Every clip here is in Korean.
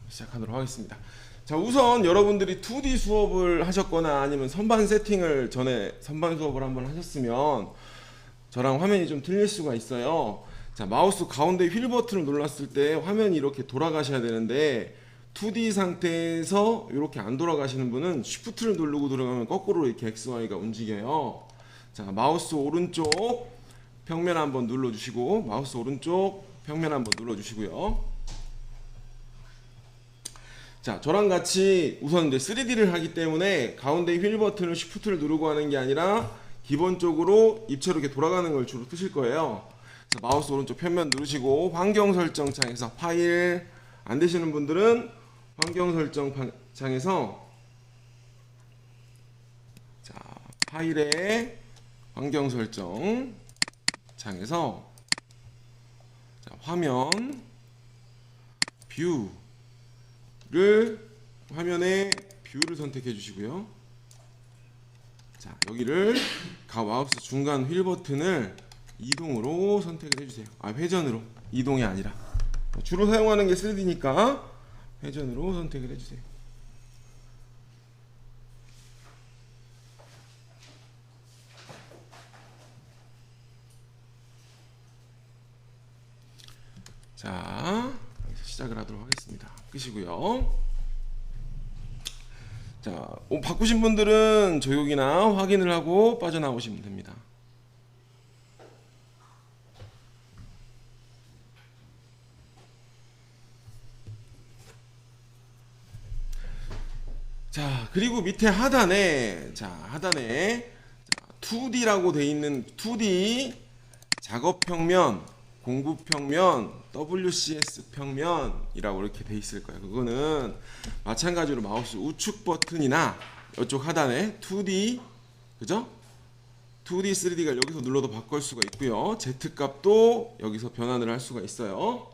시작하도록 하겠습니다. 자, 우선 여러분들이 2D 수업을 하셨거나 아니면 선반 세팅을 전에 선반 수업을 한번 하셨으면 저랑 화면이 좀 틀릴 수가 있어요. 자, 마우스 가운데 휠 버튼을 눌렀을 때 화면이 이렇게 돌아가셔야 되는데 2D 상태에서 이렇게 안 돌아가시는 분은 Shift를 누르고 들어가면 거꾸로 이렇게 XY가 움직여요. 자, 마우스 오른쪽 평면 한번 눌러주시고, 마우스 오른쪽 평면 한번 눌러주시고요. 자, 저랑 같이 우선 이제 3D를 하기 때문에 가운데 휠 버튼을 Shift를 누르고 하는 게 아니라 기본적으로 입체로 이렇게 돌아가는 걸 주로 쓰실 거예요. 그래서 마우스 오른쪽 편면 누르시고 환경 설정 창에서 파일, 안 되시는 분들은 환경 설정 창에서 자, 파일에 환경 설정 창에서 자, 화면 뷰를 화면에 뷰를 선택해 주시고요. 자, 여기를 마우스 중간 휠 버튼을 이동으로 선택을 해주세요. 아, 회전으로, 이동이 아니라. 주로 사용하는 게 3D니까 회전으로 선택을 해주세요. 자, 여기서 시작을 하도록 하겠습니다. 끄시고요. 자, 바꾸신 분들은 저격이나 확인을 하고 빠져나오시면 됩니다. 자, 그리고 밑에 하단에 2D라고 돼 있는 2D 작업 평면, 공구 평면, WCS 평면이라고 이렇게 돼 있을 거예요. 그거는 마찬가지로 마우스 우측 버튼이나 이쪽 하단에 2D, 그죠? 2D, 3D가 여기서 눌러도 바꿀 수가 있고요. Z 값도 여기서 변환을 할 수가 있어요.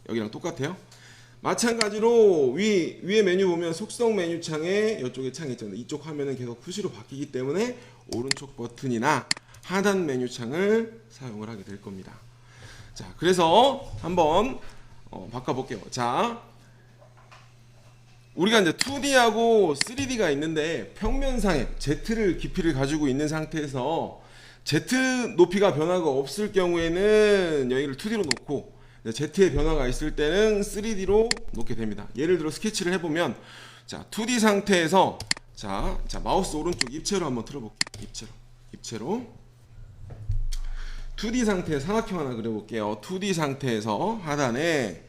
여기랑 똑같아요. 마찬가지로 위에 메뉴 보면 속성 메뉴 창에 이쪽에 창 있잖아요. 이쪽 화면은 계속 푸시로 바뀌기 때문에 오른쪽 버튼이나 하단 메뉴 창을 사용을 하게 될 겁니다. 자, 그래서 한번 바꿔볼게요. 자, 우리가 이제 2D하고 3D가 있는데 평면상에 Z를 깊이를 가지고 있는 상태에서 Z 높이가 변화가 없을 경우에는 여기를 2D로 놓고 Z의 변화가 있을 때는 3D로 놓게 됩니다. 예를 들어 스케치를 해보면 자, 2D 상태에서 자, 마우스 오른쪽 입체로 한번 틀어볼게요. 입체로 2D 상태의 삼각형 하나 그려볼게요. 2D 상태에서 하단에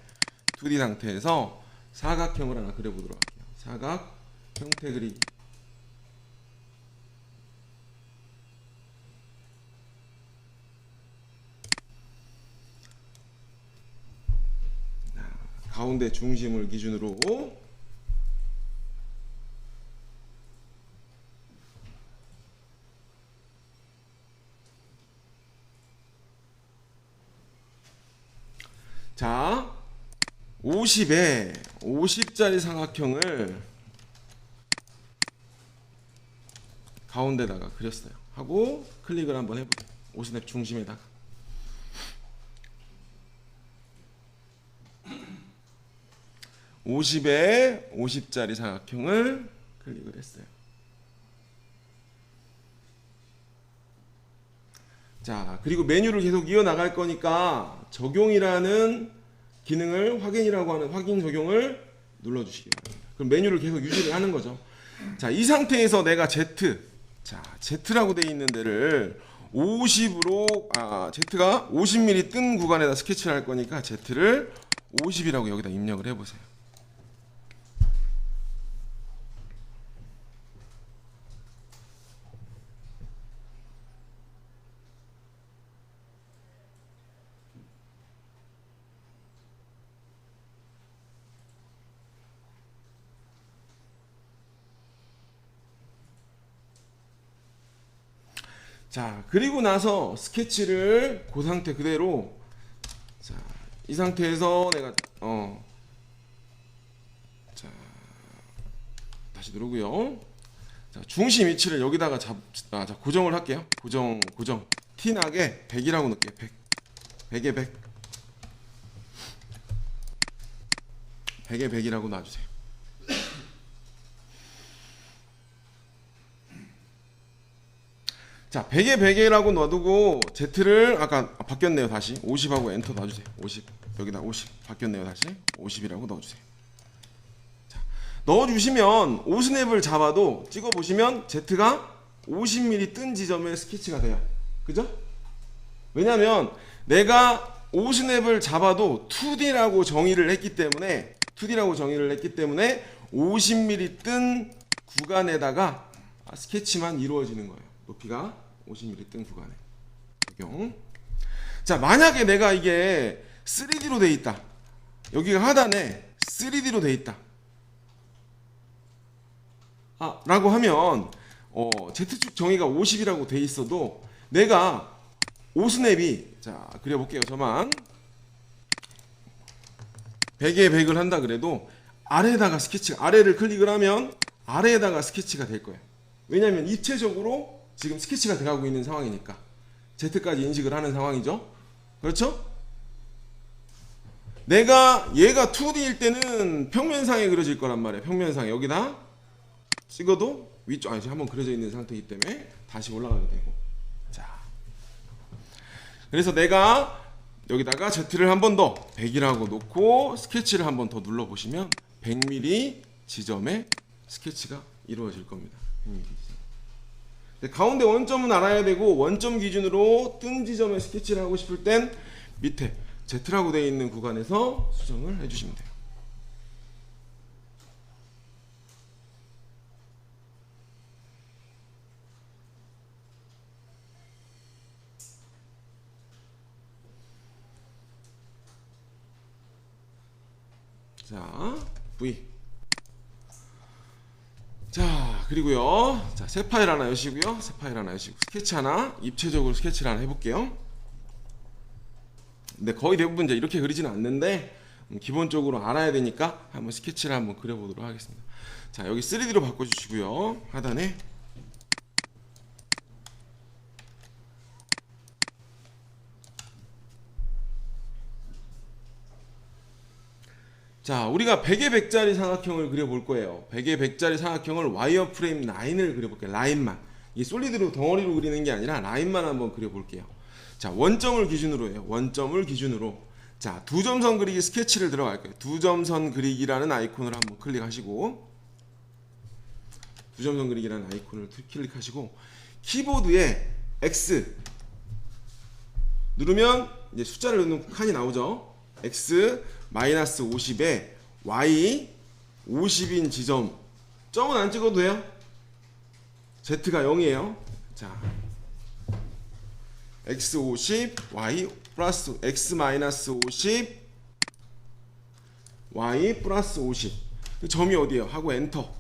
2D 상태에서 사각형을 하나 그려보도록 할게요. 사각 형태 그리기. 가운데 중심을 기준으로 자, 50짜리 삼각형을 가운데다가 그렸어요. 하고 클릭을 한번 해보세요. 50의 중심에다가. (50에 50짜리) 삼각형을 클릭을 했어요. 자, 그리고 메뉴를 계속 이어나갈 거니까 적용이라는 기능을 확인이라고 하는 확인 적용을 눌러주시기 바랍니다. 그럼 메뉴를 계속 유지를 하는 거죠. 자, 이 상태에서 내가 Z라고 되어 있는 데를 50으로 Z가 50mm 뜬 구간에다 스케치를 할 거니까 Z를 50이라고 여기다 입력을 해보세요. 자, 그리고 나서 스케치를 그 상태 그대로 자, 이 상태에서 내가 자, 다시 누르고요. 자, 중심 위치를 여기다가 자, 고정을 할게요. 고정 티나게 100이라고 넣을게요. 100에 100. 100에 100이라고 놔주세요. 자, 100에 100이라고 놔두고 Z를 아까 바뀌었네요. 다시 50하고 엔터 놔주세요. 50 여기다 50 바뀌었네요. 다시 50이라고 넣어주세요. 자, 넣어주시면 오스냅을 잡아도 찍어보시면 Z가 50mm 뜬 지점에 스케치가 돼요. 그죠? 왜냐면 내가 오스냅을 잡아도 2D라고 정의를 했기 때문에 50mm 뜬 구간에다가 스케치만 이루어지는 거예요. 높이가 50mm 뜬 구간에 적용. 자, 만약에 내가 이게 3D로 돼 있다. 여기가 하단에 3D로 돼 있다. 라고 하면 Z축 정의가 50이라고 돼 있어도 내가 오스냅이 자 그려볼게요. 저만 100에 100을 한다 그래도 아래에다가 아래를 클릭을 하면 아래에다가 스케치가 될 거예요. 왜냐하면 입체적으로 지금 스케치가 돼가고 있는 상황이니까 Z까지 인식을 하는 상황이죠. 그렇죠? 내가 얘가 2D일 때는 평면상에 그려질 거란 말이에요. 평면상에 여기다 찍어도 위쪽 한번 그려져 있는 상태이기 때문에 다시 올라가게 되고. 자, 그래서 내가 여기다가 Z를 한 번 더 100이라고 놓고 스케치를 한 번 더 눌러보시면 100mm 지점에 스케치가 이루어질 겁니다. 100mm 지점. 가운데 원점은 알아야 되고 원점 기준으로 뜬 지점에 스케치를 하고 싶을 땐 밑에 Z라고 되어 있는 구간에서 수정을 해주시면 돼요. 자, V. 자, 그리고요. 자, 새 파일 하나 여시고요. 새 파일 하나 여시고 스케치 하나, 입체적으로 스케치를 하나 해볼게요. 근데 거의 대부분 이제 이렇게 그리지는 않는데 기본적으로 알아야 되니까 한번 스케치를 한번 그려보도록 하겠습니다. 자, 여기 3D로 바꿔주시고요. 하단에 자, 우리가 100에 100짜리 삼각형을 그려볼 거예요. 100에 100짜리 삼각형을 와이어프레임 라인을 그려볼게요. 라인만. 이 솔리드로 덩어리로 그리는 게 아니라 라인만 한번 그려볼게요. 자, 원점을 기준으로 해요. 원점을 기준으로. 자, 두점선 그리기 스케치를 들어갈게요. 두점선 그리기라는 아이콘을 한번 클릭하시고 두점선 그리기라는 아이콘을 클릭하시고 키보드에 X 누르면 이제 숫자를 넣는 칸이 나오죠. X 마이너스 50에 Y 50인 지점 점은 안 찍어도 돼요. Z가 0이에요. 자, X 50 Y 플러스 X 마이너스 50 Y 플러스 50 그 점이 어디에요? 하고 엔터.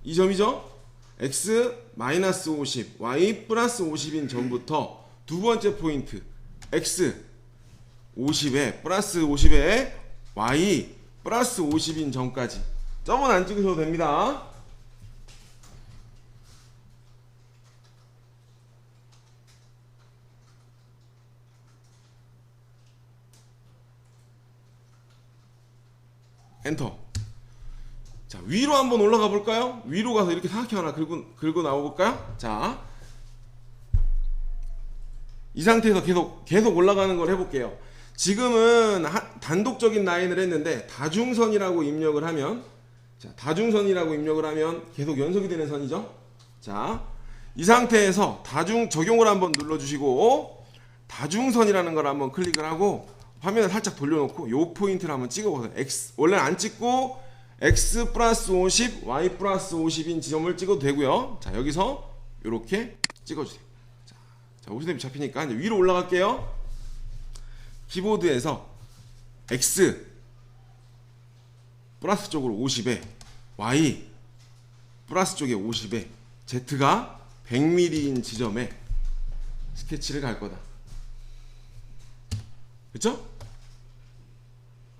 이 점이죠? X 마이너스 50 Y 플러스 50인 점부터 두 번째 포인트 X 50에 플러스 50에 Y 플러스 50인 점까지 점은 안 찍으셔도 됩니다. 엔터. 자, 위로 한번 올라가 볼까요? 위로 가서 이렇게 삼각형 하나 긁고 나와 볼까요? 자, 이 상태에서 계속 올라가는 걸 해볼게요. 지금은 단독적인 라인을 했는데 다중선이라고 입력을 하면 자, 다중선이라고 입력을 하면 계속 연속이 되는 선이죠. 자, 이 상태에서 적용을 한번 눌러주시고 다중선이라는 걸 한번 클릭을 하고 화면을 살짝 돌려놓고 요 포인트를 한번 찍어보세요. X 원래는 안 찍고 X 플러스 50 Y 플러스 50인 지점을 찍어도 되고요. 자, 여기서 이렇게 찍어주세요. 자, 오스냅이 잡히니까 이제 위로 올라갈게요. 키보드에서 X 플러스 쪽으로 50에 Y 플러스 쪽에 50에 Z가 100mm인 지점에 스케치를 갈 거다. 그쵸?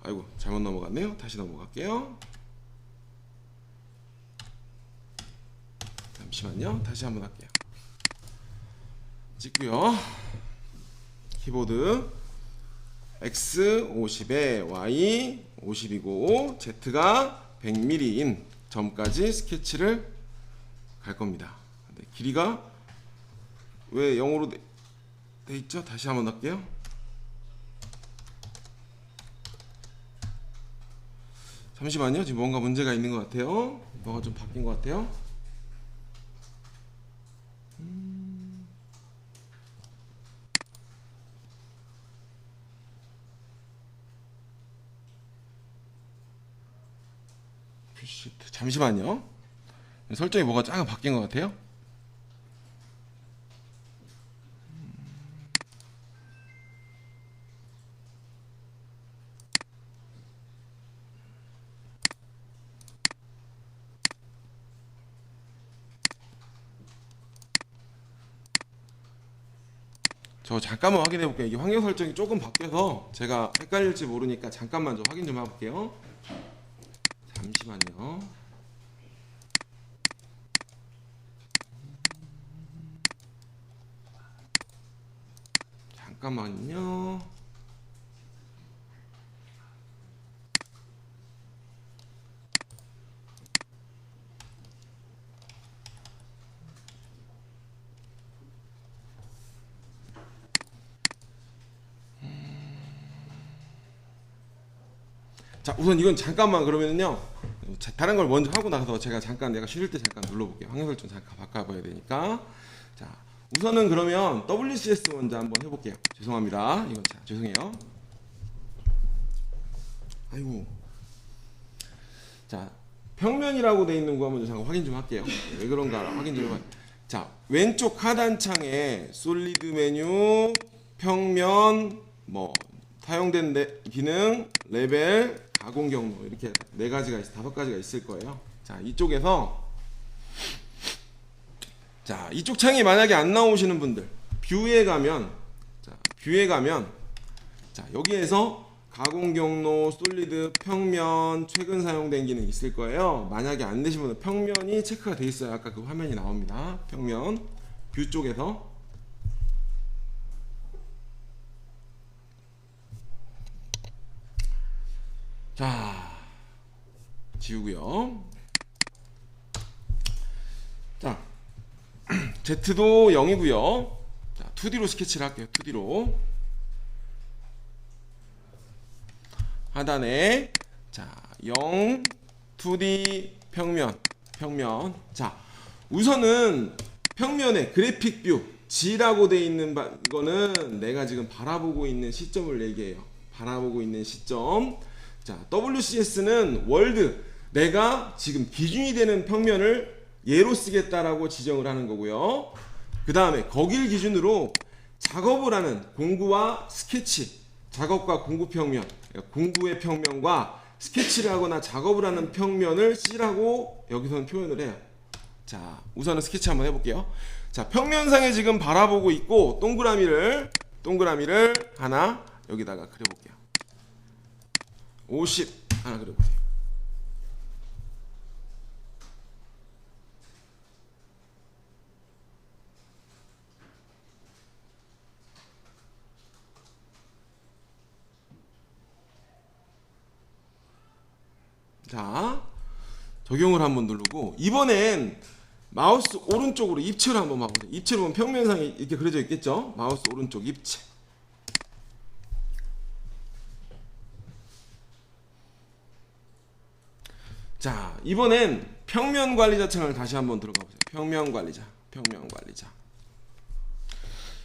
아이고, 잘못 넘어갔네요. 다시 넘어갈게요. 잠시만요. 다시 한번 할게요. 찍고요. 키보드 x 50에 y 50이고 z가 100mm인 점까지 스케치를 갈 겁니다. 네, 길이가 왜 0으로 돼 있죠? 다시 한번 넣을게요. 잠시만요. 지금 뭔가 문제가 있는 것 같아요. 뭐가 좀 바뀐 것 같아요. 잠시만요. 설정이 뭐가 잠깐 바뀐 것 같아요. 저 잠깐만 확인해 볼게요. 이게 환경 설정이 조금 바뀌어서 제가 헷갈릴지 모르니까 잠깐만 좀 확인 좀 해볼게요. 잠시만요. 잠깐만요. 자, 우선 이건 잠깐만 그러면요. 다른 걸 먼저 하고 나서 제가 잠깐 내가 쉬실 때 잠깐 눌러볼게요. 환경 설정 잠깐 바꿔봐야 되니까. 자, 우선은 그러면 WCS 먼저 한번 해볼게요. 죄송합니다. 이건 자, 죄송해요. 아이고. 자, 평면이라고 돼 있는 거 한번 잠깐 확인 좀 할게요. 왜 그런가 확인 좀 해봐요. 자, 왼쪽 하단창에 솔리드 메뉴, 평면, 뭐 사용된 기능, 레벨, 가공 경로 이렇게 4가지가 5가지가 있을 거예요. 자, 이쪽에서 자, 이쪽 창이 만약에 안 나오시는 분들 뷰에 가면 자, 여기에서 가공 경로, 솔리드, 평면, 최근 사용된 기능 있을 거예요. 만약에 안 되신 분은 평면이 체크가 돼 있어요. 아까 그 화면이 나옵니다. 평면 뷰 쪽에서 자, 지우고요. 자, Z도 0이고요. 자, 2D로 스케치를 할게요. 2D로 하단에 자, 0 2D 평면. 자, 우선은 평면에 그래픽 뷰 G라고 돼 있는 거는 내가 지금 바라보고 있는 시점을 얘기해요. 바라보고 있는 시점. 자, WCS는 월드, 내가 지금 기준이 되는 평면을 얘로 쓰겠다라고 지정을 하는 거고요. 그 다음에 거길 기준으로 작업을 하는 공구와 스케치, 작업과 공구 평면, 그러니까 공구의 평면과 스케치를 하거나 작업을 하는 평면을 C라고 여기서는 표현을 해요. 자, 우선은 스케치 한번 해볼게요. 자, 평면상에 지금 바라보고 있고 동그라미를 하나 여기다가 그려볼게요. 50 하나 그려보세요. 자, 적용을 한번 누르고 이번엔 마우스 오른쪽으로 입체로 한번 봐보세요. 입체로 보면 평면상에 이렇게 그려져 있겠죠? 마우스 오른쪽 입체. 자, 이번엔 평면 관리자 창을 다시 한번 들어가 보세요. 평면 관리자.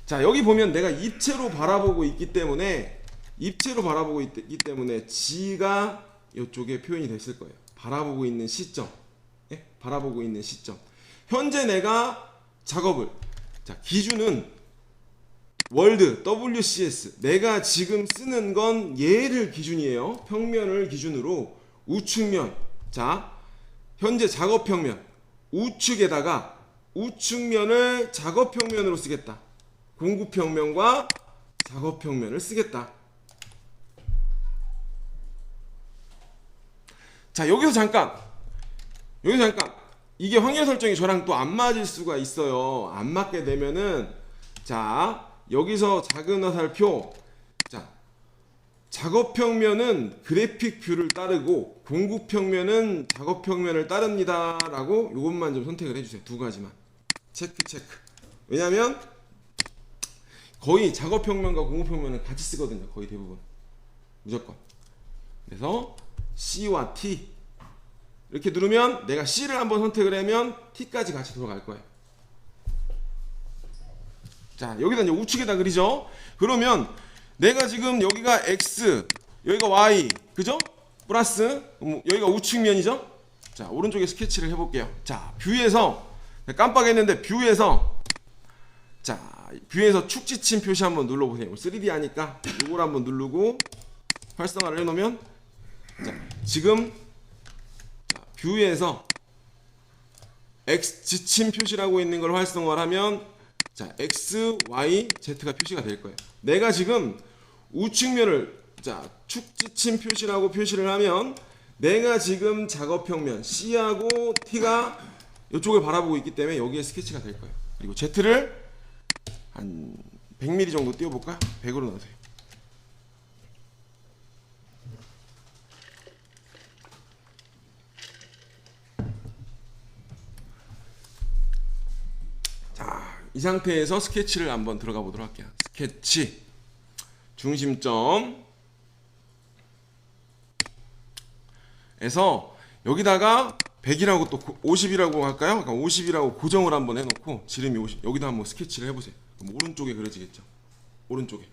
자, 여기 보면 내가 입체로 바라보고 있기 때문에 G가 이쪽에 표현이 됐을 거예요. 바라보고 있는 시점. 예? 바라보고 있는 시점. 현재 내가 작업을, 자, 기준은 월드 WCS. 내가 지금 쓰는 건 얘를 기준이에요. 평면을 기준으로 우측면. 자, 현재 작업 평면 우측에다가 우측면을 작업 평면으로 쓰겠다. 공구 평면과 작업 평면을 쓰겠다. 자, 여기서 잠깐 이게 확률 설정이 저랑 또 안 맞을 수가 있어요. 안 맞게 되면은 자, 여기서 작은 화살표, 자, 작업평면은 그래픽 뷰를 따르고 공구평면은 작업평면을 따릅니다 라고 이것만 좀 선택을 해주세요. 두 가지만 체크. 왜냐면 거의 작업평면과 공구평면은 같이 쓰거든요. 거의 대부분 무조건. 그래서 C와 T 이렇게 누르면 내가 C를 한번 선택을 하면 T까지 같이 돌아갈 거예요. 자, 여기다 이제 우측에다 그리죠. 그러면 내가 지금 여기가 X, 여기가 Y, 그죠? 플러스 여기가 우측면이죠. 자, 오른쪽에 스케치를 해볼게요. 자, 뷰에서 깜빡했는데 뷰에서 축지침 표시 한번 눌러보세요. 3D 하니까 이걸 한번 누르고 활성화를 해놓으면 자, 지금 뷰에서 X 지침 표시라고 있는 걸 활성화를 하면 자, X, Y, Z가 표시가 될 거예요. 내가 지금 우측면을 축지침 표시라고 표시를 하면 내가 지금 작업평면 C하고 T가 이쪽을 바라보고 있기 때문에 여기에 스케치가 될 거예요. 그리고 Z를 한 100mm 정도 띄워볼까? 100으로 놔두세요. 이 상태에서 스케치를 한번 들어가 보도록 할게요. 스케치 중심점 에서 여기다가 100이라고 또 50이라고 할까요? 50이라고 고정을 한번 해놓고 지름이 50 여기다 한번 스케치를 해보세요. 그럼 오른쪽에 그려지겠죠. 오른쪽에.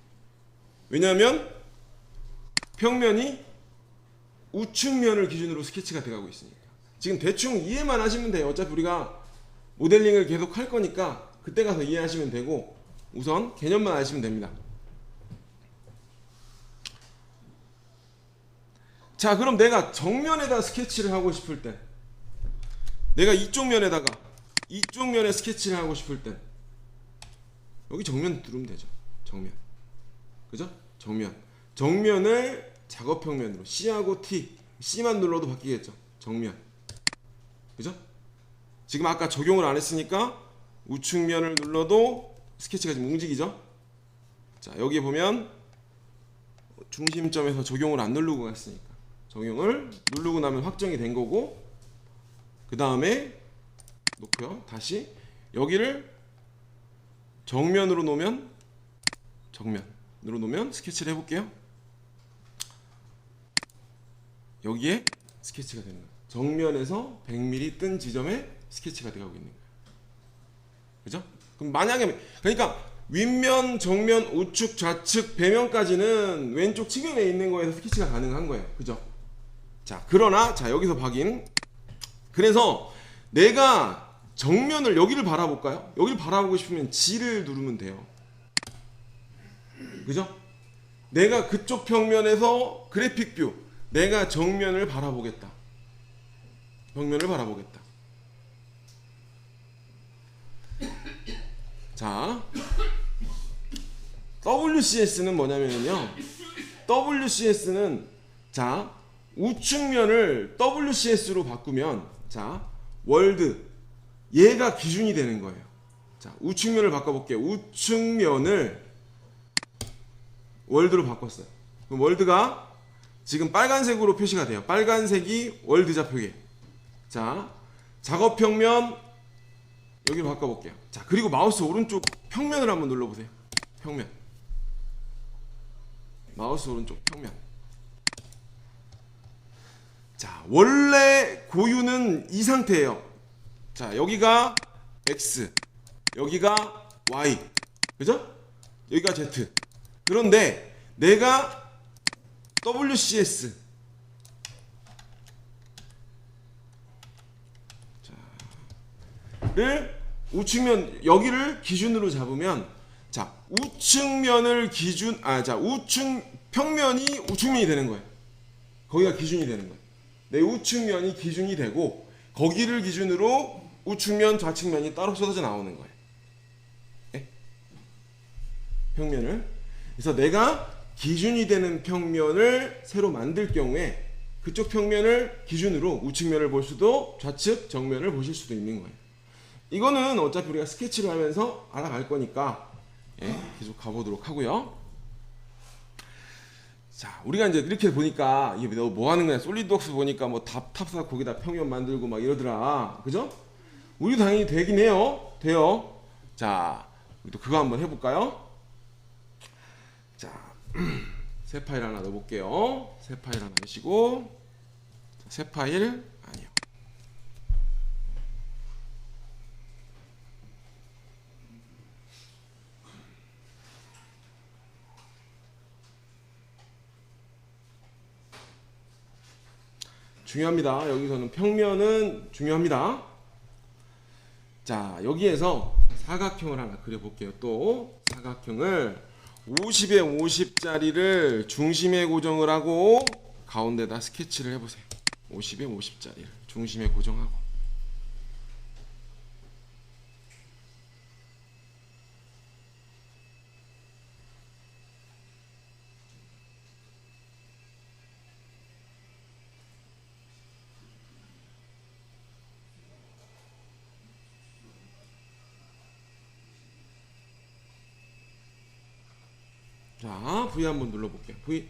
왜냐하면 평면이 우측면을 기준으로 스케치가 돼가고 있으니까. 지금 대충 이해만 하시면 돼요. 어차피 우리가 모델링을 계속 할 거니까 그때 가서 이해하시면 되고 우선 개념만 아시면 됩니다. 자, 그럼 내가 정면에다 스케치를 하고 싶을 때 내가 이쪽 면에 스케치를 하고 싶을 때 여기 정면 누르면 되죠. 정면. 그죠? 정면을 작업평면으로 C하고 T C만 눌러도 바뀌겠죠. 정면. 그죠? 지금 아까 적용을 안 했으니까 우측면을 눌러도 스케치가 지금 움직이죠. 자, 여기 보면 중심점에서 적용을 안 누르고 갔으니까 적용을 누르고 나면 확정이 된 거고, 그 다음에 놓고요. 다시 여기를 정면으로 놓으면 스케치를 해볼게요. 여기에 스케치가 되는 거예요. 정면에서 100mm 뜬 지점에 스케치가 되어가고 있는 거예요. 그죠? 그럼 만약에 그러니까 윗면, 정면, 우측, 좌측, 배면까지는 왼쪽 측면에 있는 거에서 스케치가 가능한 거예요. 그죠? 자, 그러나 자, 여기서 확인. 그래서 내가 정면을 여기를 바라볼까요? 여기를 바라보고 싶으면 G를 누르면 돼요. 그죠? 내가 그쪽 평면에서 그래픽 뷰, 내가 정면을 바라보겠다. 정면을 바라보겠다. 자, WCS는 뭐냐면요. WCS는 자, 우측면을 WCS로 바꾸면 자, 월드 얘가 기준이 되는 거예요. 자, 우측면을 바꿔볼게요. 우측면을 월드로 바꿨어요. 그럼 월드가 지금 빨간색으로 표시가 돼요. 빨간색이 월드 좌표계. 자, 작업평면 여기로 바꿔볼게요. 자, 그리고 마우스 오른쪽 평면을 한번 눌러보세요. 평면. 마우스 오른쪽 평면. 자, 원래 고유는 이 상태예요. 자, 여기가 X, 여기가 Y, 그죠? 여기가 Z. 그런데 내가 WCS 를 우측면 여기를 기준으로 잡으면 자, 우측면을 기준 자, 우측 평면이 우측면이 되는 거예요. 거기가 기준이 되는 거예요. 내 우측면이 기준이 되고 거기를 기준으로 우측면, 좌측면이 따로 쏟아져 나오는 거예요. 네? 평면을. 그래서 내가 기준이 되는 평면을 새로 만들 경우에 그쪽 평면을 기준으로 우측면을 볼 수도 좌측, 정면을 보실 수도 있는 거예요. 이거는 어차피 우리가 스케치를 하면서 알아갈 거니까 계속 가보도록 하고요. 자, 우리가 이제 이렇게 보니까 이게 너 뭐 하는 거야? 솔리드웍스 보니까 뭐 탑사 거기다 평면 만들고 막 이러더라. 그죠? 우리도 당연히 되긴 해요. 돼요. 자, 우리도 그거 한번 해볼까요? 자, 새 파일 하나 넣어볼게요. 새 파일 하나 넣으시고, 새 파일 아니요. 중요합니다. 여기서는 평면은 중요합니다. 자, 여기에서 사각형을 하나 그려볼게요. 또 사각형을 50에 50짜리를 중심에 고정을 하고 가운데다 스케치를 해보세요. 50에 50짜리를 중심에 고정하고. 자, V 한번 눌러볼게요. V.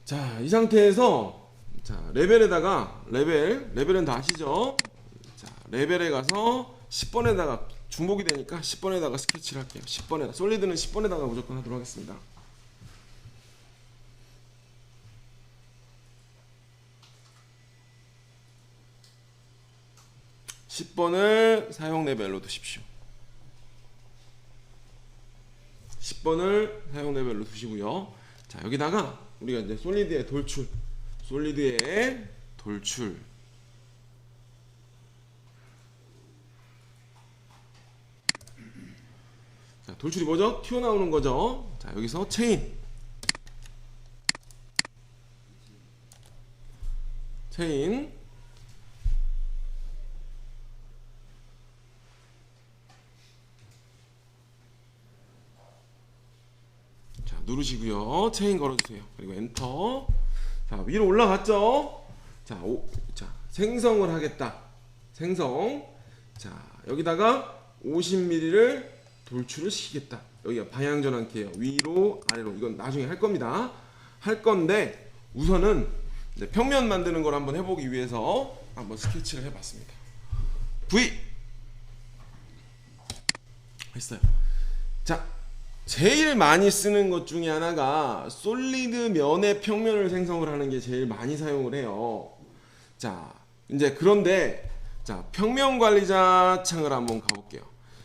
자, 이 상태에서 자, 레벨에다가 레벨은 다 아시죠? 자, 레벨에 가서 10번에다가 중복이 되니까 10번에다가 스케치를 할게요. 10번에다. 솔리드는 10번에다가 무조건 하도록 하겠습니다. 10번을 사용 레벨로 두십시오. 10번을 사용 레벨로 두시고요. 자, 여기다가 우리가 이제 솔리드의 돌출. 자, 돌출이 뭐죠? 튀어나오는 거죠. 자, 여기서 체인. 누르시고요. 체인 걸어주세요. 그리고 엔터. 자, 위로 올라갔죠? 자, 생성을 하겠다. 생성. 자, 여기다가 50mm를 돌출을 시키겠다. 여기가 방향 전환키예요. 위로, 아래로. 이건 나중에 할 겁니다. 할 건데, 우선은 이제 평면 만드는 걸 한번 해보기 위해서 한번 스케치를 해봤습니다. V. 했어요. 자, 제일 많이 쓰는 것 중에 하나가 솔리드 면의 평면을 생성을 하는 게 제일 많이 사용을 해요. 자, 이제 그런데 자, 평면 관리자 창을 한번 가볼게요.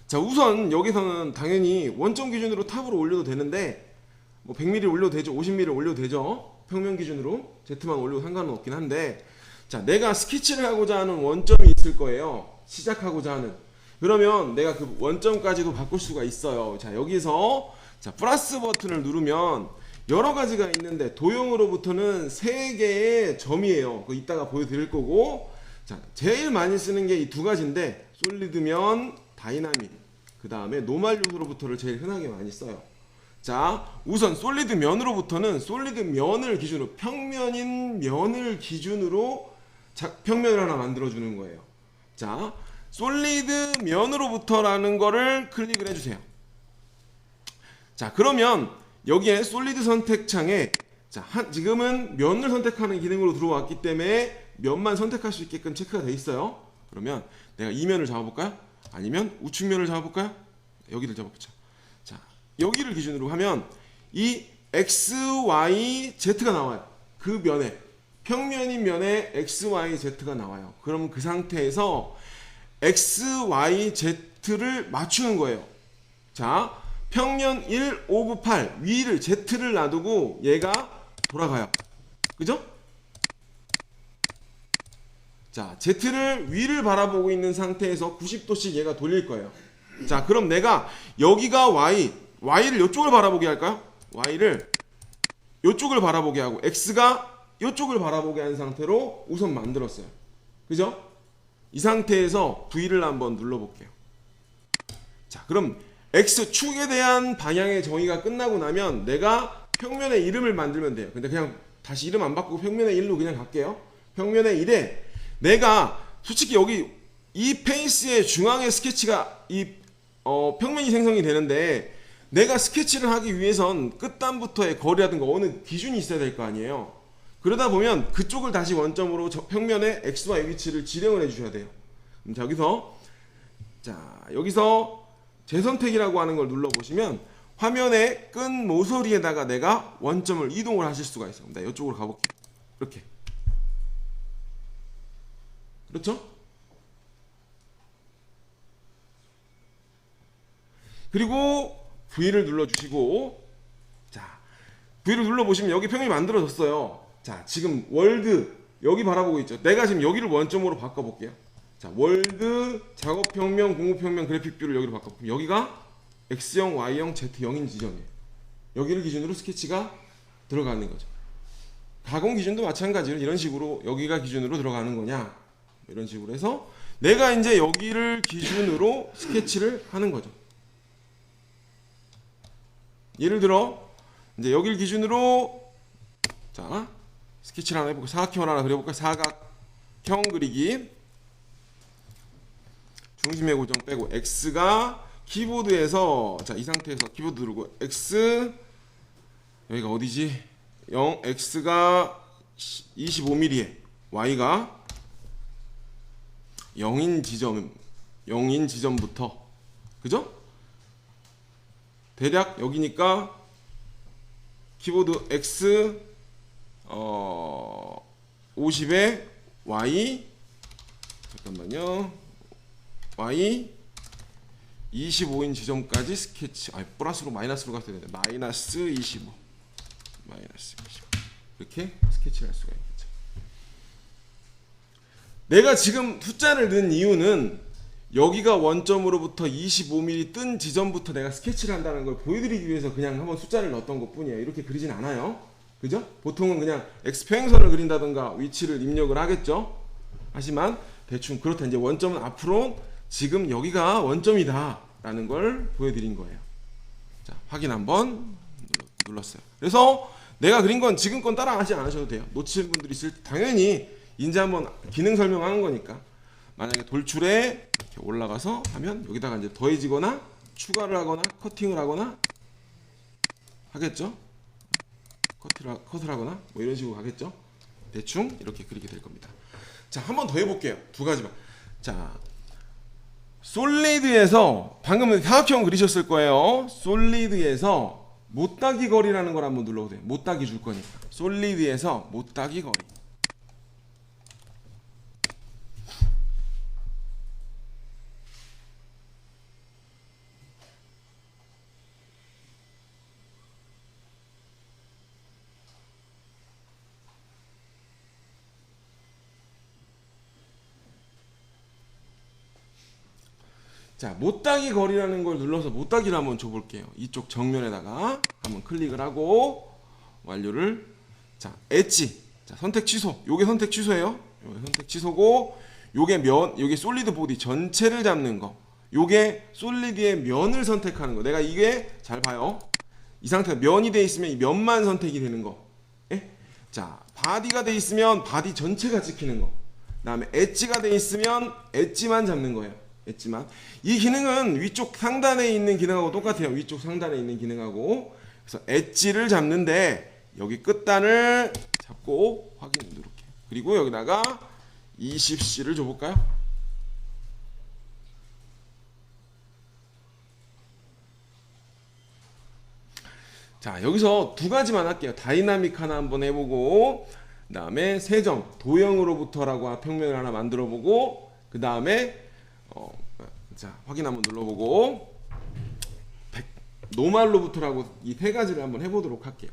자, 우선 여기서는 당연히 원점 기준으로 탑으로 올려도 되는데 뭐 100mm 올려도 되죠. 50mm 올려도 되죠. 평면 기준으로 Z만 올려도 상관은 없긴 한데, 자, 내가 스케치를 하고자 하는 원점이 있을 거예요. 시작하고자 하는. 그러면 내가 그 원점까지도 바꿀 수가 있어요. 자, 여기서 자, 플러스 버튼을 누르면 여러 가지가 있는데 도형으로부터는 3개의 점이에요. 그거 이따가 보여드릴 거고, 자, 제일 많이 쓰는 게 이 두 가지인데 솔리드면, 다이나믹, 그 다음에 노멀 요소로부터를 제일 흔하게 많이 써요. 자, 우선 솔리드 면으로부터는 솔리드 면을 기준으로, 평면인 면을 기준으로 평면을 하나 만들어 주는 거예요. 자, 솔리드 면으로부터라는 거를 클릭을 해주세요. 자, 그러면 여기에 솔리드 선택창에 자, 지금은 면을 선택하는 기능으로 들어왔기 때문에 면만 선택할 수 있게끔 체크가 되어 있어요. 그러면 내가 이 면을 잡아볼까요? 아니면 우측면을 잡아볼까요? 여기를 잡아보죠. 자, 여기를 기준으로 하면 이 X, Y, Z가 나와요. 그 면에, 평면인 면에 X, Y, Z가 나와요. 그럼 그 상태에서 X, Y, Z를 맞추는 거예요. 자, 평면 1, 5, 8 위를 Z를 놔두고 얘가 돌아가요. 그죠? 자, Z를 위를 바라보고 있는 상태에서 90도씩 얘가 돌릴 거예요. 자, 그럼 내가 여기가 Y를 이쪽을 바라보게 할까요? Y를 이쪽을 바라보게 하고 X가 이쪽을 바라보게 한 상태로 우선 만들었어요. 그죠? 이 상태에서 V를 한번 눌러볼게요. 자, 그럼 X축에 대한 방향의 정의가 끝나고 나면 내가 평면의 이름을 만들면 돼요. 근데 그냥 다시 이름 안 바꾸고 평면의 1로 그냥 갈게요. 평면의 1에 내가 솔직히 여기 이 페이스의 중앙에 스케치가 평면이 생성이 되는데 내가 스케치를 하기 위해선 끝단부터의 거리라든가 어느 기준이 있어야 될 거 아니에요. 그러다 보면 그쪽을 다시 원점으로 평면의 XY 위치를 지령을 해주셔야 돼요. 자, 여기서 재선택이라고 하는 걸 눌러보시면 화면의 끈 모서리에다가 내가 원점을 이동을 하실 수가 있어요. 나 이쪽으로 가볼게요. 이렇게. 그렇죠? 그리고 V를 눌러주시고, 자, V를 눌러보시면 여기 평면이 만들어졌어요. 자, 지금 월드 여기 바라보고 있죠. 내가 지금 여기를 원점으로 바꿔볼게요. 자, 월드 작업평면, 공구평면 그래픽뷰를 여기로 바꿔볼게요. 여기가 X형, Y형, Z형인 지점이에요. 여기를 기준으로 스케치가 들어가는 거죠. 가공 기준도 마찬가지로 이런 식으로 여기가 기준으로 들어가는 거냐, 이런 식으로 해서 내가 이제 여기를 기준으로 스케치를 하는 거죠. 예를 들어 이제 여기를 기준으로 자 스케치를 하나 해볼까? 사각형을 하나 그려볼까? 사각형 그리기. 중심의 고정 빼고 X가 키보드에서, 자, 이 상태에서 키보드 누르고 X, 여기가 어디지? X가 25mm에 Y가 0인 지점부터, 그죠? 대략 여기니까 키보드 X 50에 Y, 잠깐만요, Y 25인 지점까지 스케치, 플러스로 마이너스로 갔어야 되는데 마이너스 25, 이렇게 스케치를 할 수가 있겠죠. 내가 지금 숫자를 넣은 이유는 여기가 원점으로부터 25mm 뜬 지점부터 내가 스케치를 한다는 걸 보여드리기 위해서 그냥 한번 숫자를 넣었던 것 뿐이에요. 이렇게 그리진 않아요. 그죠? 보통은 그냥 X평행선을 그린다든가 위치를 입력을 하겠죠. 하지만 대충 그렇다. 이제 원점은 앞으로 지금 여기가 원점이다 라는 걸 보여드린 거예요. 자, 확인 한번 눌렀어요. 그래서 내가 그린 건 지금 건 따라 하지 않으셔도 돼요. 놓치는 분들이 있을 때 당연히 이제 한번 기능 설명하는 거니까, 만약에 돌출에 이렇게 올라가서 하면 여기다가 이제 더해지거나 추가를 하거나 커팅을 하거나 하겠죠. 컷을 하거나 뭐 이런 식으로 가겠죠. 대충 이렇게 그리게 될 겁니다. 자, 한 번 더 해볼게요. 두 가지만. 자, 솔리드에서 방금 사각형 그리셨을 거예요. 솔리드에서 못따기 거리라는 걸 한번 눌러보세요. 못따기 줄 거니까. 솔리드에서 못따기 거리. 자, 못따기 거리라는 걸 눌러서 못따기를 한번 줘볼게요. 이쪽 정면에다가 한번 클릭을 하고 완료를. 자, 엣지. 자, 선택 취소. 요게 선택 취소예요. 요게 선택 취소고, 요게 요게 솔리드 보디 전체를 잡는 거. 요게 솔리드의 면을 선택하는 거. 내가 이게 잘 봐요. 이 상태가 면이 돼 있으면 이 면만 선택이 되는 거. 예? 자, 바디가 돼 있으면 바디 전체가 찍히는 거. 그다음에 엣지가 돼 있으면 엣지만 잡는 거예요. 했지만 이 기능은 위쪽 상단에 있는 기능하고 똑같아요. 위쪽 상단에 있는 기능하고. 그래서 엣지를 잡는데 여기 끝단을 잡고 확인 누를게요. 그리고 여기다가 20C를 줘볼까요? 자, 여기서 두 가지만 할게요. 다이나믹 하나 한번 해보고, 그 다음에 세점 도형으로부터라고 평면을 하나 만들어보고, 그 다음에 자, 확인 한번 눌러보고 노말로부터라고 이 세 가지를 한번 해보도록 할게요.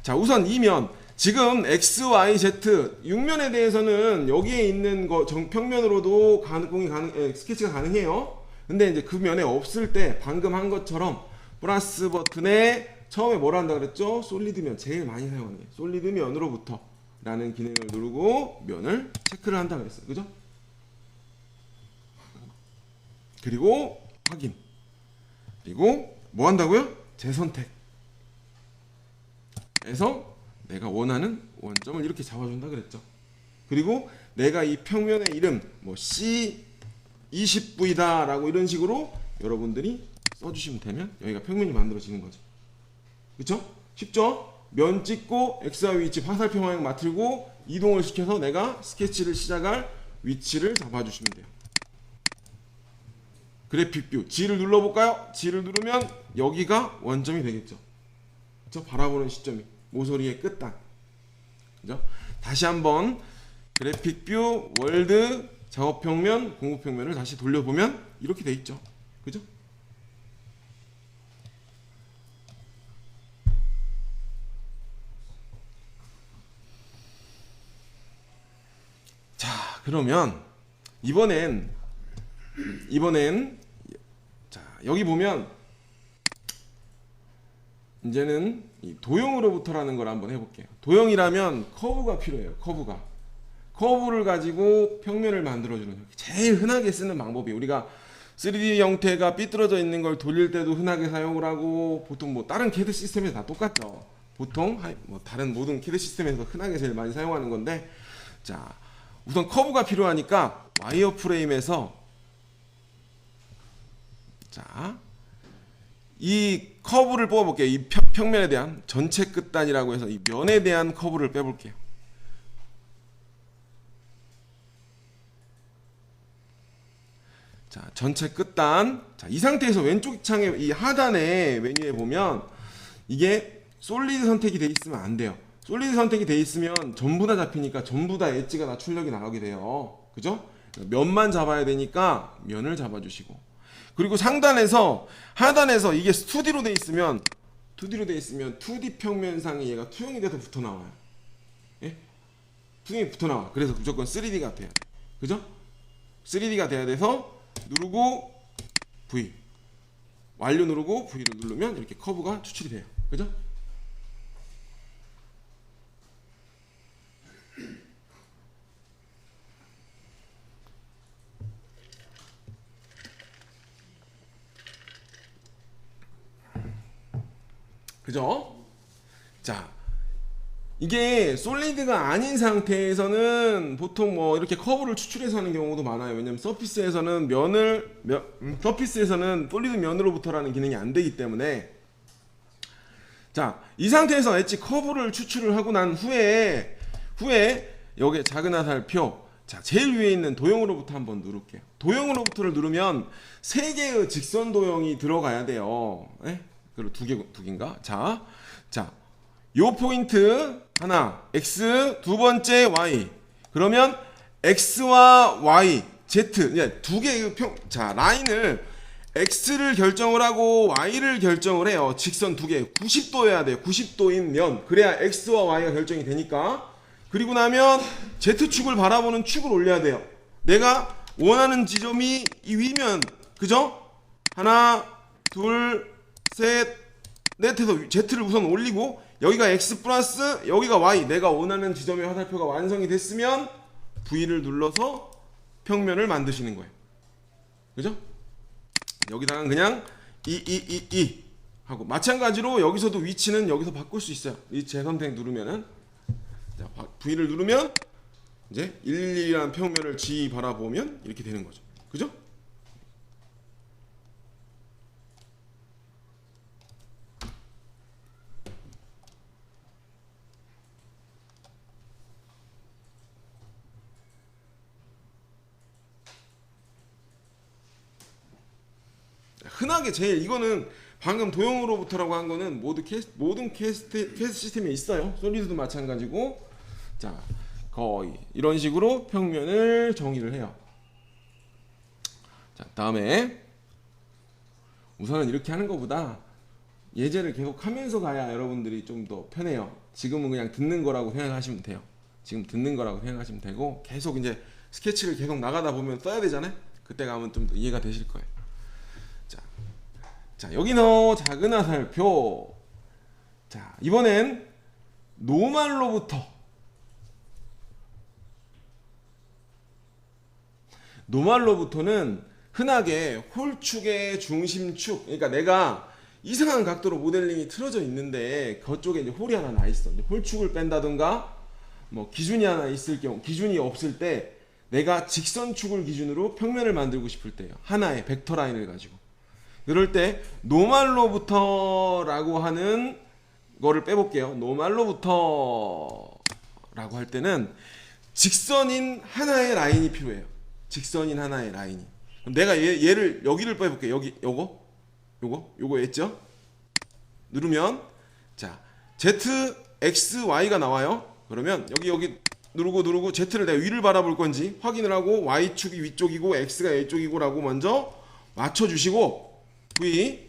자, 우선 이 면 지금 X, Y, Z 6면에 대해서는 여기에 있는 거 평면으로도 스케치가 가능해요. 근데 이제 그 면에 없을 때 방금 한 것처럼 플러스 버튼에 처음에 뭐라 한다 그랬죠? 솔리드 면, 제일 많이 사용하는 게 솔리드 면으로부터 라는 기능을 누르고 면을 체크를 한다고 했어요. 그죠? 그리고 확인. 그리고 뭐 한다고요? 재선택 해서 내가 원하는 원점을 이렇게 잡아준다 그랬죠. 그리고 내가 이 평면의 이름 뭐 C20V다 라고 이런 식으로 여러분들이 써주시면 되면 여기가 평면이 만들어지는 거죠. 그쵸? 쉽죠? 면 찍고 XY 위치 화살표 방향 맞추고 이동을 시켜서 내가 스케치를 시작할 위치를 잡아주시면 돼요. 그래픽 뷰 G를 눌러볼까요? G를 누르면 여기가 원점이 되겠죠. 그쵸? 바라보는 시점이 모서리의 끝단. 그죠? 다시 한번 그래픽 뷰 월드 작업평면 공구평면을 다시 돌려보면 이렇게 돼 있죠. 그죠? 자, 그러면 이번엔 자, 여기 보면 이제는 이 도형으로부터라는 걸 한번 해볼게요. 도형이라면 커브가 필요해요. 커브를 가지고 평면을 만들어주는 제일 흔하게 쓰는 방법이, 우리가 3D 형태가 삐뚤어져 있는 걸 돌릴 때도 흔하게 사용을 하고, 보통 뭐 다른 CAD 시스템에서 다 똑같죠. 보통 뭐 다른 모든 CAD 시스템에서 흔하게 제일 많이 사용하는 건데, 자, 우선 커브가 필요하니까 와이어프레임에서 자, 이 커브를 뽑아볼게요. 이 평면에 대한 전체 끝단이라고 해서 이 면에 대한 커브를 빼볼게요. 자, 전체 끝단. 자, 이 상태에서 왼쪽 창에 이 하단에 메뉴에 보면 이게 솔리드 선택이 돼 있으면 안 돼요. 솔리드 선택이 돼 있으면 전부 다 잡히니까 전부 다 엣지가 다 출력이 나가게 돼요. 그죠? 면만 잡아야 되니까 면을 잡아주시고, 그리고 상단에서 하단에서 이게 2D로 돼 있으면 2D 평면상에 얘가 투영이 돼서 붙어 나와요. 예? 투영이 붙어 나와. 그래서 무조건 3D가 돼야 돼. 그죠? 3D가 돼야 돼서 누르고 V, 완료 누르고 V를 누르면 이렇게 커브가 추출이 돼요. 그죠? 그죠? 자, 이게 솔리드가 아닌 상태에서는 보통 뭐 이렇게 커브를 추출해서 하는 경우도 많아요. 왜냐면 서피스에서는 서피스에서는 솔리드 면으로부터라는 기능이 안 되기 때문에. 자, 이 상태에서 엣지 커브를 추출을 하고 난 후에 여기 작은 화살표, 자, 제일 위에 있는 도형으로부터 한번 누를게요. 도형으로부터를 누르면 3개의 직선 도형이 들어가야 돼요. 네? 그리고 두 개인가? 자, 요 포인트 하나, X, 두 번째 Y. 그러면 X와 Y, Z, 두 개의 자, 라인을 X를 결정을 하고 Y를 결정을 해요. 직선 두 개, 90도여야 돼요. 90도인 면. 그래야 X와 Y가 결정이 되니까. 그리고 나면 Z축을 바라보는 축을 올려야 돼요. 내가 원하는 지점이 이 위면, 그죠? 하나, 둘, 셋, 넷 해서 Z를 우선 올리고, 여기가 X 플러스 여기가 Y, 내가 원하는 지점의 화살표가 완성이 됐으면 V를 눌러서 평면을 만드시는 거예요. 그죠? 여기다가 그냥 이 하고, 마찬가지로 여기서도 위치는 여기서 바꿀 수 있어요. 이 재선택 누르면은, 자, V를 누르면 이제 111이라는 평면을 G 바라보면 이렇게 되는 거죠. 그죠? 흔하게 제일, 이거는 방금 도형으로부터라고 한 거는 모든 캐스트 시스템에 있어요. 솔리드도 마찬가지고. 자, 거의 이런 식으로 평면을 정의를 해요. 자, 다음에 우선은 이렇게 하는 것보다 예제를 계속 하면서 가야 여러분들이 좀 더 편해요. 지금은 그냥 듣는 거라고 생각하시면 돼요. 지금 듣는 거라고 생각하시면 되고, 계속 이제 스케치를 계속 나가다 보면 써야 되잖아요. 그때 가면 좀 더 이해가 되실 거예요. 자, 여기서 작은 화살표. 자, 이번엔 노말로부터는 흔하게 홀축의 중심축, 그러니까 내가 이상한 각도로 모델링이 틀어져 있는데 그쪽에 이제 홀이 하나 나 있어. 홀축을 뺀다든가 뭐 기준이 하나 있을 경우, 기준이 없을 때 내가 직선축을 기준으로 평면을 만들고 싶을 때요. 하나의 벡터 라인을 가지고. 그럴 때 노말로부터라고 하는 거를 빼볼게요. 노말로부터라고 할 때는 직선인 하나의 라인이 필요해요. 직선인 하나의 라인이. 그럼 내가 얘를 여기를 빼볼게요. 여기 요거 했죠? 누르면 자 Z, X, Y가 나와요. 그러면 여기 누르고 Z를 내가 위를 바라볼 건지 확인을 하고 Y축이 위쪽이고 X가 A쪽이고 라고 먼저 맞춰주시고 V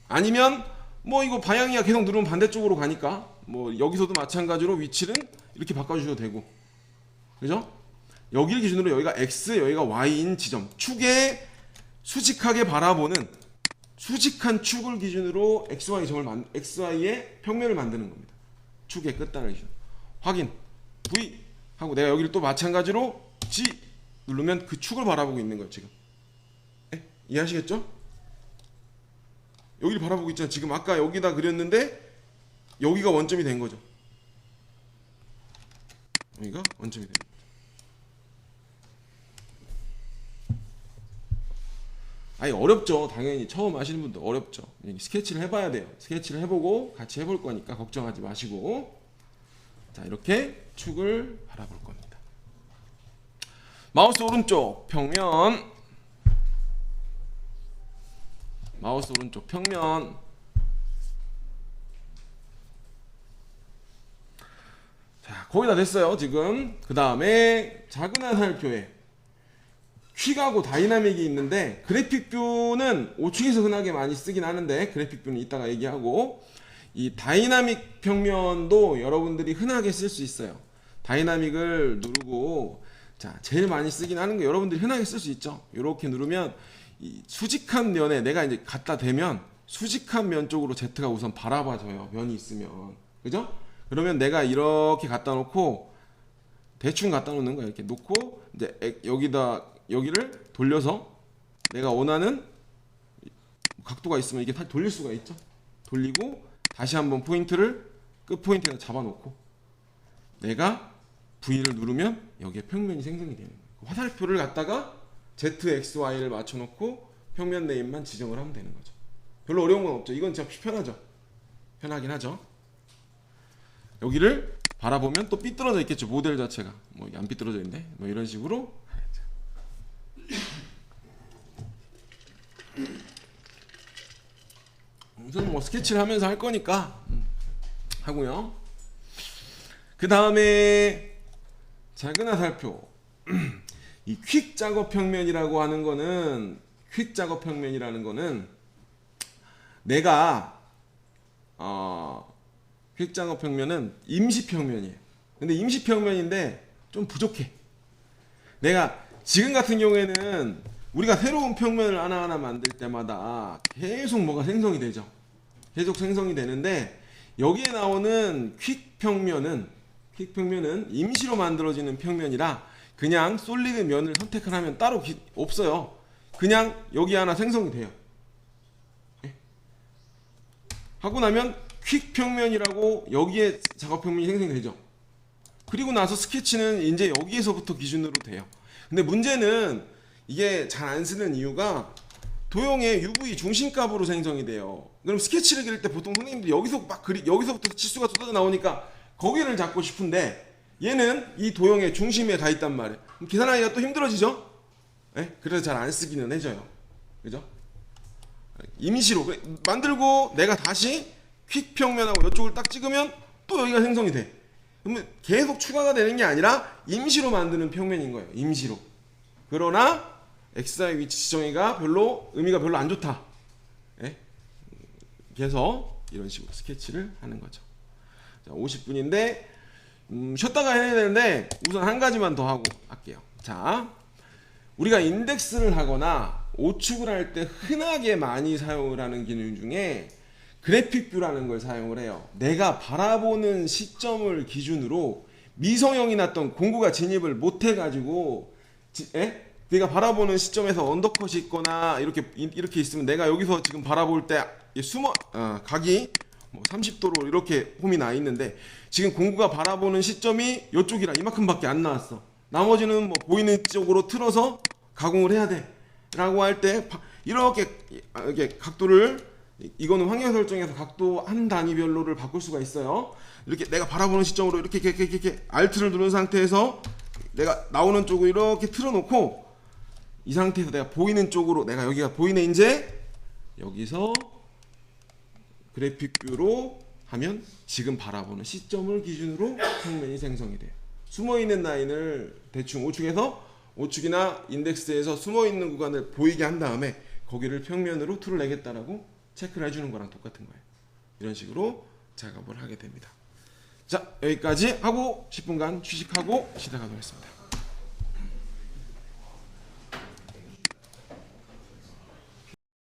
아니면 뭐 이거 방향이야 계속 누르면 반대쪽으로 가니까 뭐 여기서도 마찬가지로 위치는 이렇게 바꿔주셔도 되고 그죠? 여기를 기준으로 여기가 X 여기가 Y인 지점 축에 수직하게 바라보는 수직한 축을 기준으로 XY의 평면을 만드는 겁니다. 축의 끝단을 기준 확인 V 하고 내가 여기를 또 마찬가지로 G 누르면 그 축을 바라보고 있는 거예요. 지금 이해하시겠죠? 여기를 바라보고 있잖아. 지금 아까 여기다 그렸는데 여기가 원점이 된 거죠. 여기가 원점이 된 거죠. 아니 어렵죠. 당연히 처음 하시는 분도 어렵죠. 스케치를 해봐야 돼요. 스케치를 해보고 같이 해볼 거니까 걱정하지 마시고 자 이렇게 축을 바라볼 겁니다. 마우스 오른쪽 평면 마우스 오른쪽 평면 자 거의 다 됐어요 지금. 그 다음에 작은 화살표에 퀵하고 다이나믹이 있는데 그래픽뷰는 5축에서 흔하게 많이 쓰긴 하는데 그래픽뷰는 이따가 얘기하고 이 다이나믹 평면도 여러분들이 흔하게 쓸 수 있어요. 다이나믹을 누르고 자 제일 많이 쓰긴 하는 거 여러분들이 흔하게 쓸 수 있죠. 이렇게 누르면 이 수직한 면에 내가 이제 갖다 대면 수직한 면 쪽으로 Z가 우선 바라봐져요. 면이 있으면 그죠? 그러면 내가 이렇게 갖다 놓고 대충 갖다 놓는 거야. 이렇게 놓고 이제 여기를 돌려서 내가 원하는 각도가 있으면 이게 다시 돌릴 수가 있죠. 돌리고 다시 한번 포인트를 끝 포인트에 잡아놓고 내가 V를 누르면 여기에 평면이 생성이 되는 거예요. 화살표를 갖다가 Z, X, Y를 맞춰놓고 평면 네임만 지정을 하면 되는 거죠. 별로 어려운 건 없죠. 이건 진짜 편하죠. 편하긴 하죠. 여기를 바라보면 또 삐뚤어져 있겠죠. 모델 자체가 뭐 안 삐뚤어져 있네. 뭐 이런 식으로 우선 뭐 스케치를 하면서 할 거니까 하고요. 그 다음에 작은 화살표 이 퀵 작업 평면이라고 하는 거는 퀵 작업 평면이라는 거는 내가 퀵 작업 평면은 임시 평면이에요. 근데 임시 평면인데 좀 부족해. 내가 지금 같은 경우에는 우리가 새로운 평면을 하나하나 만들 때마다 계속 뭐가 생성이 되죠. 계속 생성이 되는데 여기에 나오는 퀵 평면은 임시로 만들어지는 평면이라 그냥 솔리드 면을 선택을 하면 따로 없어요. 그냥 여기 하나 생성이 돼요. 하고 나면 퀵 평면이라고 여기에 작업 평면이 생성이 되죠. 그리고 나서 스케치는 이제 여기에서부터 기준으로 돼요. 근데 문제는 이게 잘 안 쓰는 이유가 도형의 UV 중심값으로 생성이 돼요. 그럼 스케치를 그릴 때 보통 선생님들이 여기서부터 치수가 쏟아져 나오니까 거기를 잡고 싶은데 얘는 이 도형의 중심에 가 있단 말이에요. 계산하기가 또 힘들어지죠? 네? 그래서 잘 안 쓰기는 해줘요. 그죠? 임시로 만들고 내가 다시 퀵 평면하고 이쪽을 딱 찍으면 또 여기가 생성이 돼. 그러면 계속 추가가 되는 게 아니라 임시로 만드는 평면인 거예요. 임시로. 그러나 XY 위치 지정이가 의미가 별로 안 좋다. 예? 그래서 이런 식으로 스케치를 하는 거죠. 자, 50분인데 쉬었다가 해야 되는데 우선 한 가지만 더 하고 할게요. 자, 우리가 인덱스를 하거나 오축을 할 때 흔하게 많이 사용을 하는 기능 중에 그래픽뷰라는 걸 사용을 해요. 내가 바라보는 시점을 기준으로 미성형이 났던 공구가 진입을 못 해가지고 내가 바라보는 시점에서 언더컷이 있거나 이렇게 있으면 내가 여기서 지금 바라볼 때 각이 뭐 30도로 이렇게 홈이 나 있는데 지금 공구가 바라보는 시점이 이쪽이라 이만큼밖에 안 나왔어. 나머지는 뭐 보이는 쪽으로 틀어서 가공을 해야 돼 라고 할 때 이렇게 각도를, 이거는 환경 설정에서 각도 한 단위별로를 바꿀 수가 있어요. 이렇게 내가 바라보는 시점으로 이렇게 Alt를 누른 상태에서 내가 나오는 쪽을 이렇게 틀어놓고, 이 상태에서 내가 보이는 쪽으로, 내가 여기가 보이네 이제, 여기서 그래픽 뷰로 하면 지금 바라보는 시점을 기준으로 평면이 생성이 돼요. 숨어있는 라인을 대충 오축이나 인덱스에서 숨어있는 구간을 보이게 한 다음에 거기를 평면으로 툴을 내겠다라고 체크를 해주는 거랑 똑같은 거예요. 이런 식으로 작업을 하게 됩니다. 자, 여기까지 하고 10분간 휴식하고 시작하도록 하겠습니다.